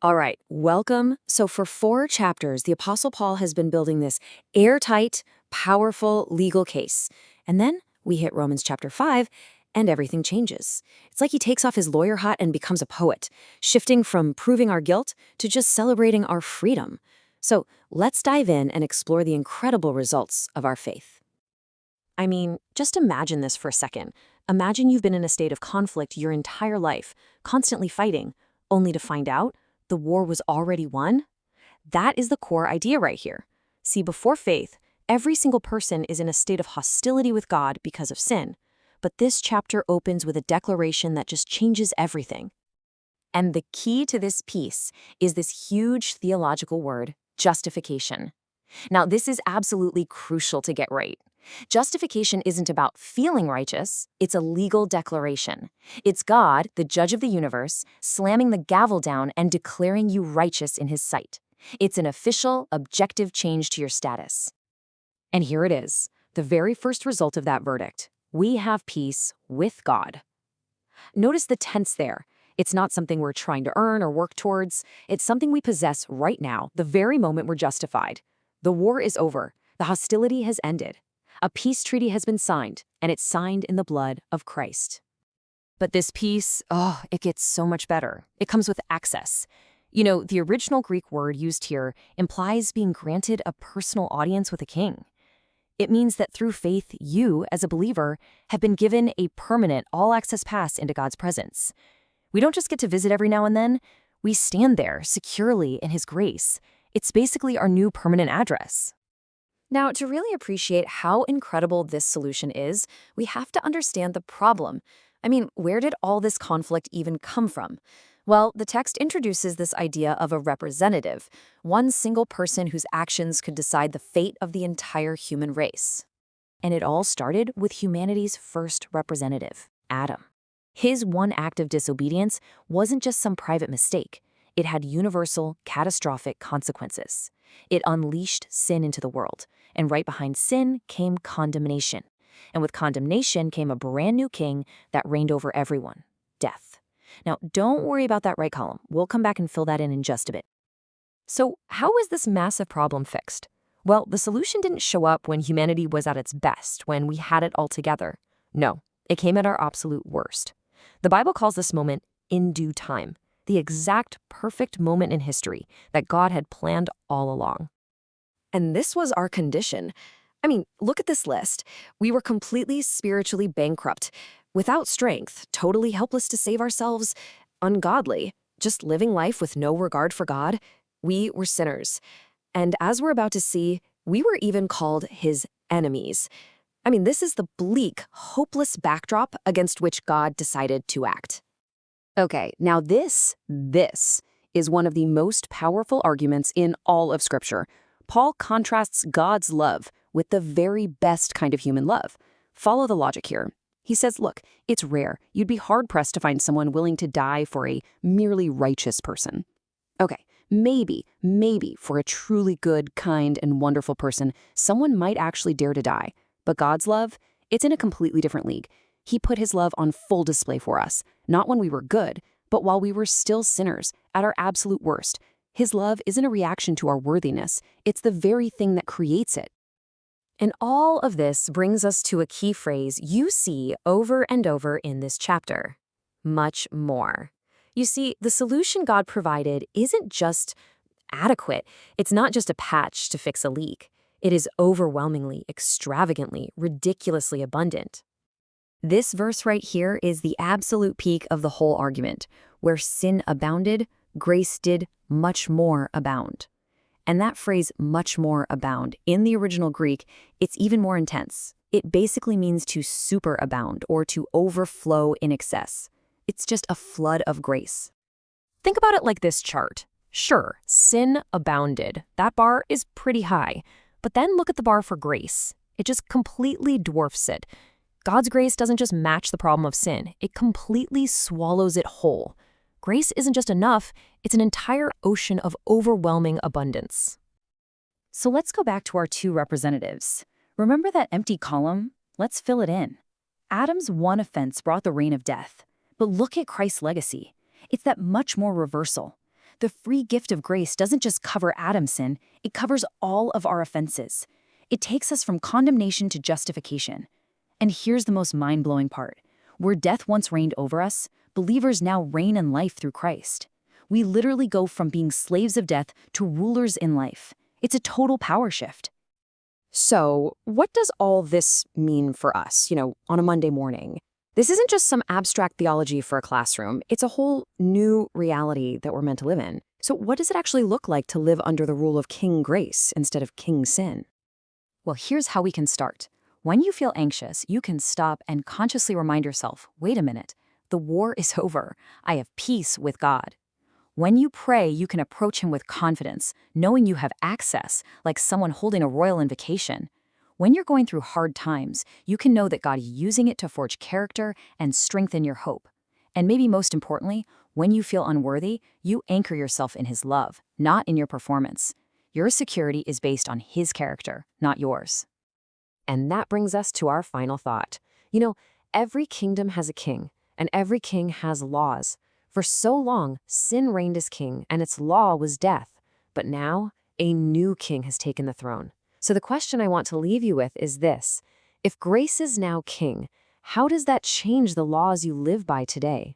All right, welcome. So, for 4 chapters, the Apostle Paul has been building this airtight, powerful legal case. And then we hit Romans chapter 5, and everything changes. It's like he takes off his lawyer hat and becomes a poet, shifting from proving our guilt to just celebrating our freedom. So, let's dive in and explore the incredible results of our faith. I mean, just imagine this for a second. Imagine you've been in a state of conflict your entire life, constantly fighting, only to find out the war was already won? That is the core idea right here. See, before faith, every single person is in a state of hostility with God because of sin. But this chapter opens with a declaration that just changes everything. And the key to this piece is this huge theological word, justification. Now, this is absolutely crucial to get right. Justification isn't about feeling righteous, it's a legal declaration. It's God, the judge of the universe, slamming the gavel down and declaring you righteous in his sight. It's an official, objective change to your status. And here it is, the very first result of that verdict. We have peace with God. Notice the tense there. It's not something we're trying to earn or work towards. It's something we possess right now, the very moment we're justified. The war is over. The hostility has ended. A peace treaty has been signed, and it's signed in the blood of Christ. But this peace, it gets so much better. It comes with access. You know, the original Greek word used here implies being granted a personal audience with a king. It means that through faith, you, as a believer, have been given a permanent all-access pass into God's presence. We don't just get to visit every now and then. We stand there securely in his grace. It's basically our new permanent address. Now, to really appreciate how incredible this solution is, we have to understand the problem. I mean, where did all this conflict even come from? Well, the text introduces this idea of a representative, one single person whose actions could decide the fate of the entire human race. And it all started with humanity's first representative, Adam. His one act of disobedience wasn't just some private mistake. It had universal, catastrophic consequences. It unleashed sin into the world, and right behind sin came condemnation. And with condemnation came a brand new king that reigned over everyone, death. Now, don't worry about that right column. We'll come back and fill that in just a bit. So, how was this massive problem fixed? Well, the solution didn't show up when humanity was at its best, when we had it all together. No, it came at our absolute worst. The Bible calls this moment in due time, the exact perfect moment in history that God had planned all along. And this was our condition. I mean, look at this list. We were completely spiritually bankrupt, without strength, totally helpless to save ourselves, ungodly, just living life with no regard for God. We were sinners. And as we're about to see, we were even called his enemies. I mean, this is the bleak, hopeless backdrop against which God decided to act. Okay, now this is one of the most powerful arguments in all of Scripture. Paul contrasts God's love with the very best kind of human love. Follow the logic here. He says, look, it's rare. You'd be hard-pressed to find someone willing to die for a merely righteous person. Okay, maybe for a truly good, kind, and wonderful person, someone might actually dare to die. But God's love, it's in a completely different league. He put his love on full display for us, not when we were good, but while we were still sinners, at our absolute worst. His love isn't a reaction to our worthiness. It's the very thing that creates it. And all of this brings us to a key phrase you see over and over in this chapter: much more. You see, the solution God provided isn't just adequate. It's not just a patch to fix a leak. It is overwhelmingly, extravagantly, ridiculously abundant. This verse right here is the absolute peak of the whole argument. Where sin abounded, grace did much more abound. And that phrase, much more abound, in the original Greek, it's even more intense. It basically means to superabound or to overflow in excess. It's just a flood of grace. Think about it like this chart. Sure, sin abounded. That bar is pretty high. But then look at the bar for grace. It just completely dwarfs it. God's grace doesn't just match the problem of sin. It completely swallows it whole. Grace isn't just enough, it's an entire ocean of overwhelming abundance. So let's go back to our 2 representatives. Remember that empty column? Let's fill it in. Adam's one offense brought the reign of death. But look at Christ's legacy. It's that much more reversal. The free gift of grace doesn't just cover Adam's sin, it covers all of our offenses. It takes us from condemnation to justification. And here's the most mind-blowing part. Where death once reigned over us, believers now reign in life through Christ. We literally go from being slaves of death to rulers in life. It's a total power shift. So, what does all this mean for us, on a Monday morning? This isn't just some abstract theology for a classroom. It's a whole new reality that we're meant to live in. So what does it actually look like to live under the rule of King Grace instead of King Sin? Well, here's how we can start. When you feel anxious, you can stop and consciously remind yourself, wait a minute, the war is over. I have peace with God. When you pray, you can approach him with confidence, knowing you have access, like someone holding a royal invocation. When you're going through hard times, you can know that God is using it to forge character and strengthen your hope. And maybe most importantly, when you feel unworthy, you anchor yourself in his love, not in your performance. Your security is based on his character, not yours. And that brings us to our final thought. Every kingdom has a king, and every king has laws. For so long, sin reigned as king, and its law was death. But now, a new king has taken the throne. So the question I want to leave you with is this. If grace is now king, how does that change the laws you live by today?